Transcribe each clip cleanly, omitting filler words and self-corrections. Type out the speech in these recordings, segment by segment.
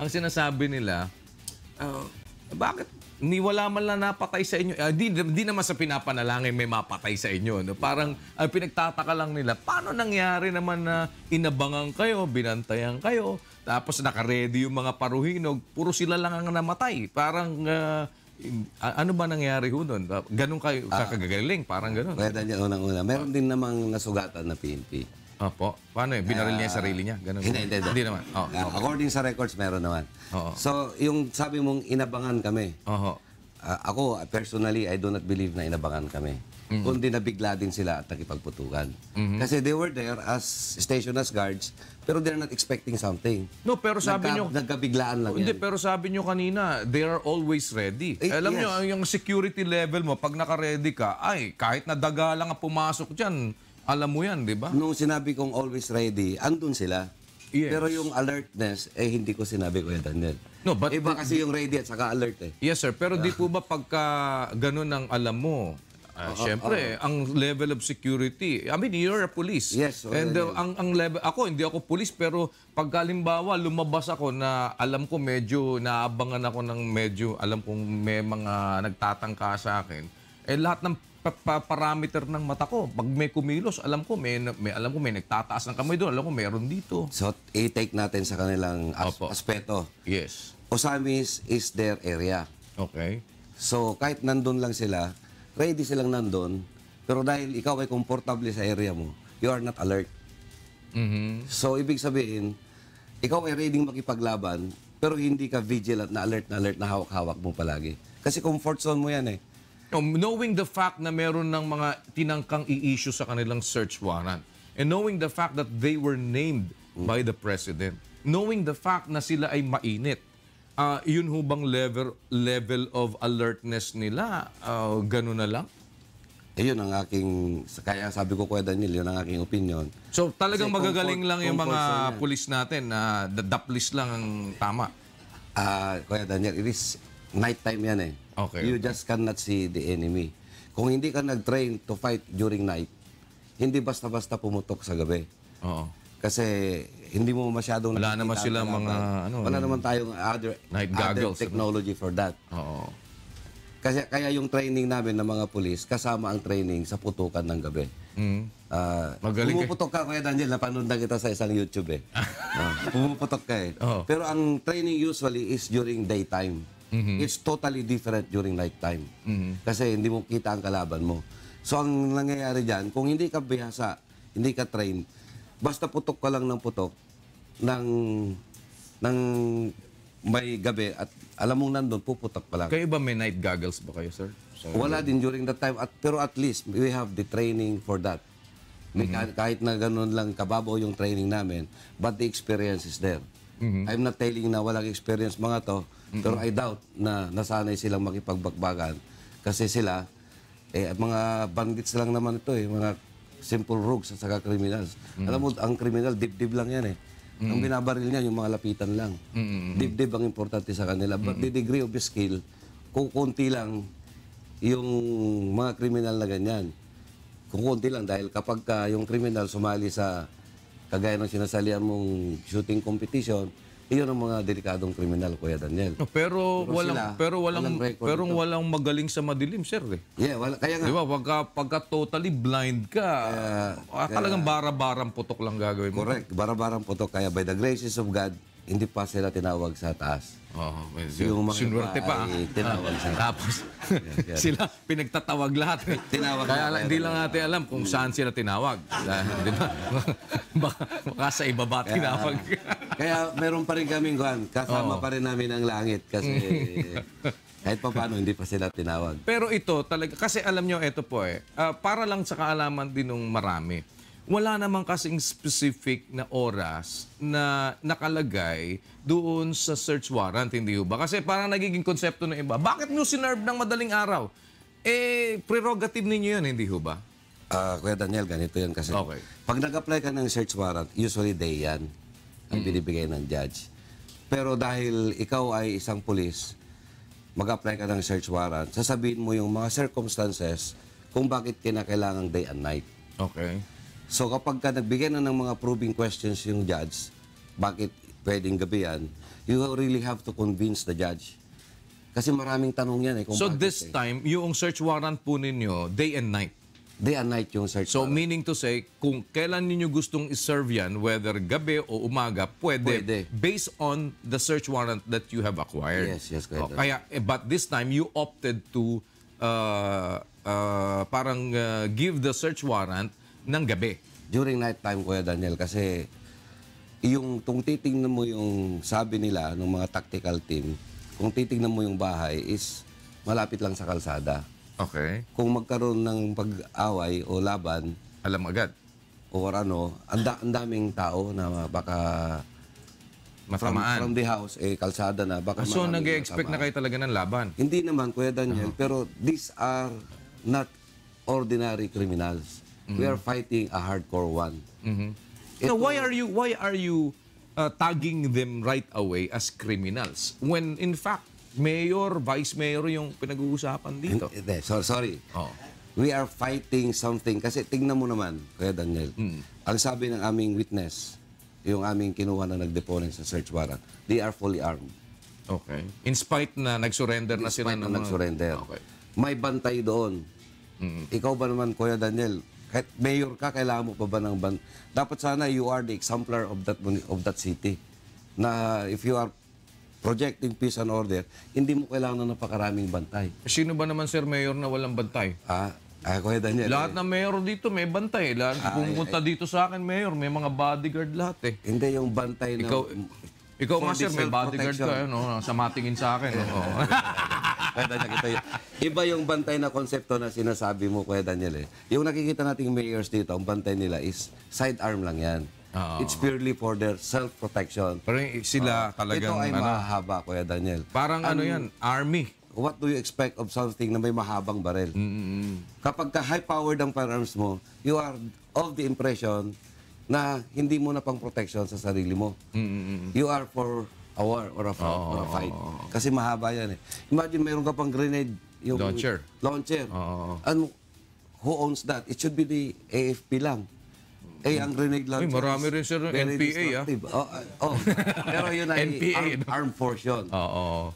ang sinasabi nila, bakit wala man lang napatay sa inyo? Di naman sa pinapanalangin may mapatay sa inyo. No? Parang pinagtataka lang nila, paano nangyari naman na inabangan kayo, binantayan kayo, tapos nakaredy yung mga paruhinog, puro sila lang ang namatay. Parang, ano ba nangyari ho nun? Ganun kayo, kakagagaling, parang ganun. Kaya dahil unang-una, meron din namang nasugatan na PNP. Opo. Paano binaril niya yung sarili niya? Ganun. Hindi naman. According sa records, meron naman. Oo. So, yung sabi mong inabangan kami, Oho. ako, personally, I do not believe na inabangan kami. Kundi nabigla din sila at nakipagputukan. Kasi they were there as station as guards, pero they're not expecting something. No, pero sabi nyo... Nagkabiglaan lang Hindi, yan. pero sabi nyo kanina, they are always ready. Alam nyo, yung security level mo, pag naka-ready ka, kahit na daga lang ang pumasok dyan, alam mo yan, di ba? Nung sinabi kong always ready, andun sila. Yes. Pero yung alertness, hindi ko sinabi, Kuya Daniel. No, but Iba kasi yung ready at saka alert eh. Yes, sir. Pero di po ba pagka ganun ang alam mo, siyempre, ang level of security, I mean, you're a police. Yes. And ang level, ako, hindi ako police, pero pagkalimbawa, lumabas ako na alam ko medyo, naabangan ako ng medyo, alam kong may mga nagtatangka sa akin, lahat ng parameter ng mata ko, pag may kumilos, alam ko may nagtataas ng kamay doon, alam ko meron dito. So, i-take natin sa kanilang aspeto. Yes. Osamis is their area. Okay. So, kahit nandun lang sila, ready silang nandun, pero dahil ikaw ay komportable sa area mo, you are not alert. So, ibig sabihin, ikaw ay ready makipaglaban, pero hindi ka vigilant na alert na hawak-hawak mo palagi. Kasi comfort zone mo yan eh. Knowing the fact na meron ng mga tinangkang i-issue sa kanilang search warrant, and knowing the fact that they were named by the President, knowing the fact na sila ay mainit, yun ho bang level of alertness nila? Ganun na lang? Yun ang aking, kaya sabi ko Kuya Daniel, yun ang aking opinion. So talagang Kasi magagaling lang yung mga comfort zone pulis natin na daplis lang ang tama. Kuya Daniel, it is nighttime yan eh. Okay. You just cannot see the enemy. Kung hindi ka nag-train to fight during night, hindi basta-basta pumutok sa gabi. Oo. Kasi hindi mo masyadong Wala naman silang mga wala naman tayong night other goggles, technology for that. Oo. Kasi kaya yung training namin ng mga pulis kasama ang training sa putukan ng gabi. Magaling Pumuputok ka, Kuya Daniel, napanood na kita sa isang YouTube eh. Pumuputok ka eh. Oo. Pero ang training usually is during daytime. It's totally different during night time. Kasi hindi mo kita ang kalaban mo. So ang nangyayari dyan, kung hindi ka bihasa, hindi ka trained, basta putok ka lang ng putok ng may gabi at alam mong nandun, puputok pa lang. Kayo ba may night goggles ba kayo, sir? Wala din during that time, pero at least we have the training for that. Kahit na ganun lang kababaw yung training namin, but the experience is there. I'm not telling na walang experience mga to, pero I doubt na nasanay silang makipagbakbakan. Kasi sila, mga bandits lang naman ito eh, mga simple rogues at saka criminals. Alam mo, ang criminal, dibdib lang yan eh. Ang binabaril niya, yung mga lapitan lang. Dibdib ang importante sa kanila. But the degree of skill, kukunti lang yung mga criminal na ganyan. Kukunti lang dahil kapag yung criminal sumali sa kagaya ng sinasalihan mong shooting competition, iyon ang mga delikadong kriminal, Kuya Daniel. No, pero walang walang magaling sa madilim, sir. Yeah, kaya nga. Di ba, pagka totally blind ka, talagang bara-barang putok lang gagawin mo. Correct, bara-barang putok. Kaya by the graces of God, hindi pa sila tinawag sa taas. Yung sinwerte pa. Tinawag sa Tapos, sila pinagtatawag lahat. Tinawag Kaya na, hindi lang natin alam kung saan sila tinawag. Di ba? Baka sa iba ba tinawag? Kaya meron pa rin kaming kasama pa rin namin ang langit kasi kahit pa paano hindi pa sila tinawag. Pero ito talaga, kasi alam nyo, ito po para lang sa kaalaman din ng marami, wala namang kasing specific na oras na nakalagay doon sa search warrant, hindi ba? Kasi parang nagiging konsepto ng iba, bakit nyo sinerve ng madaling araw? Prerogative ninyo yun, hindi ba? Kuya Daniel, ganito yan kasi. Okay. Pag nag-apply ka ng search warrant, usually day yan ang binibigay ng judge. Pero dahil ikaw ay isang pulis, mag-apply ka ng search warrant, sasabihin mo yung mga circumstances kung bakit kinakailangang day and night. Okay. So kapag ka nagbigay na ng mga probing questions yung judge, bakit pwedeng gabi yan, you really have to convince the judge. Kasi maraming tanong yan eh. Kung So bakit, this time, yung search warrant po ninyo, day and night. Day and night yung search So warrant. meaning to say, kung kailan ninyo gustong iserve yan, whether gabi o umaga, pwede. Pwede. Based on the search warrant that you have acquired. Yes, Oh, kaya, but this time, you opted to give the search warrant ng gabi. During night time, Kuya Daniel, kasi kung titingnan mo yung sabi nila ng mga tactical team, kung titingnan mo yung bahay is malapit lang sa kalsada. Okay. Kung magkaroon ng pag-away o laban, Alam agad. o ano, ang daming tao na baka Matamaan. from the house, kalsada na. Baka So maraming nag-expect na matamaan. kayo talaga ng laban. Hindi naman, Kuya Daniel, pero these are not ordinary criminals. We are fighting a hardcore one. So why are you tagging them right away as criminals when in fact mayor, vice mayor yung pinag-uusapan dito? Hindi, sorry. Oh. We are fighting something. Kasi tingnan mo naman, Kuya Daniel, ang sabi ng aming witness, yung aming kinuha na nag-deponent sa search warrant, they are fully armed. Okay. In spite na nag-surrender na sila Despite ng na nag-surrender. Okay. May bantay doon. Ikaw ba naman, Kuya Daniel, kahit mayor ka, kailangan mo pa ba ng Dapat sana you are the exemplar of that city. Na if you are projecting peace and order, hindi mo kailangan ng napakaraming bantay. Sino ba naman sir mayor na walang bantay? Kuya Daniel. Lahat ng mayor dito may bantay. Lahat pumunta dito sa akin mayor, may mga bodyguard lahat eh. Hindi yung bantay na... Ikaw for nga sir, the may bodyguard self-protection. ka, no? Sa matingin sa akin. No? Kuya Daniel, iba yung bantay na konsepto na sinasabi mo, Kuya Daniel eh. Yung nakikita nating mayors dito, ang bantay nila is sidearm lang yan. Oo. It's purely for their self-protection. Pero sila talagang Ito ay mahaba, Kuya Daniel. parang ano yan, army. What do you expect of something na may mahabang barel? Kapag high-powered ang firearms mo, you are of the impression na hindi mo na pang protection sa sarili mo. You are for a war or a fight. Kasi mahaba yan eh. Imagine mayroon ka pang grenade. Yung Launcher. Ano, who owns that? It should be the AFP lang. Ang grenade launcher. marami rin sir, very NPA destructive. Pero yun ay NPA, armed force yun. Oo.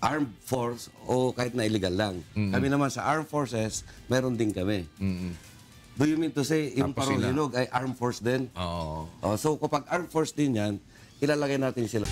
Armed force o kahit na illegal lang. Kami naman sa armed forces, meron din kami. Do you mean to say, yung Tapos Parong Hinog ay armed force din? Oo. So kapag armed force din yan, ilalagay natin sila.